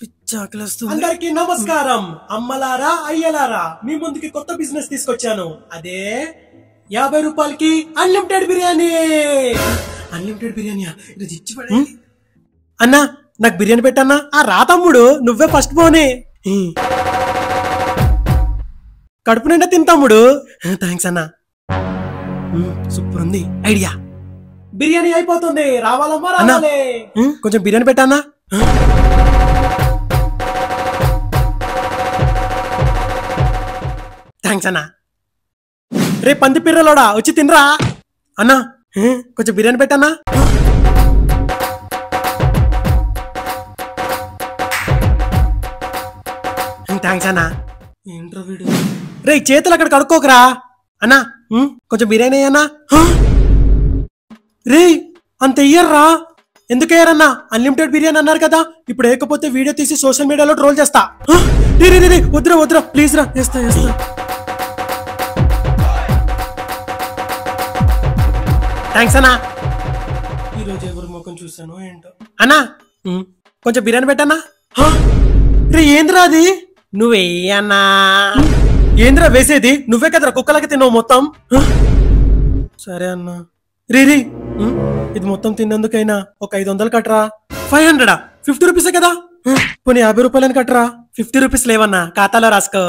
పిచ్చాకలేస్తుంది. అందరికీ నమస్కారం. అమ్మలారా అయ్యలారా, మీ ముందుకి కొత్త బిజినెస్ తీసుకొచ్చాను. అదే 50 రూపాయలకి అన్లిమిటెడ్ బిర్యానీ. అన్లిమిటెడ్ బిర్యానీయా? ఇది ఇచ్చి పడే. అన్నా నాకు బిర్యానీ పెట్టన్నా. ఆ రా తమ్ముడు, నువ్వే ఫస్ట్ పోనీ. కడుపు నిండా తింటాముడు. థ్యాంక్స్ అన్నా. సూపర్ ఉంది ఐడియా. బిర్యానీ అయిపోతుంది, రావాలమ్మా రావాలి. కొంచెం బిర్యానీ పెట్టానా? థ్యాంక్స్ అన్నా. రే పంది పిర్రలోడా, వచ్చి తినరా అన్నా. కొంచెం బిర్యానీ పెట్టానా? థ్యాంక్స్ అన్నా. ఏంట్రా వీడు? రే చేతులు అక్కడ కడుక్కోకరా అన్నా. కొంచెం బిర్యానీ అన్నా. రే అంత ఇయ్యర్రా. ఎందుకు అయ్యారన్నా? అన్లిమిటెడ్ బిర్యానీ అన్నారు కదా. ఇప్పుడు వేయకపోతే వీడియో తీసి సోషల్ మీడియాలో ట్రోల్ చేస్తా. వద్దురా వద్దురా ప్లీజ్ రా. చేస్తా. థ్యాంక్స్ అన్నా. ఈరోజు ఎవరు ముఖం చూసాను ఏంటో. అన్నా కొంచెం బిర్యానీ పెట్టన్నా. రే ఏంద్రా అది? నువ్వేయన్నా. ఏంద్రా వేసేది? నువ్వే కదరా కుక్కలకి తిన్నావు మొత్తం. సరే అన్నా. రే ఇది మొత్తం తిన్నందుకైనా ఒక 500 కట్టరా. 500? 50 రూపీసే కదా. పోనీ 50 రూపాయలని కట్టరా. 50 రూపీస్ లేవన్నా, ఖాతాలో రాసుకో.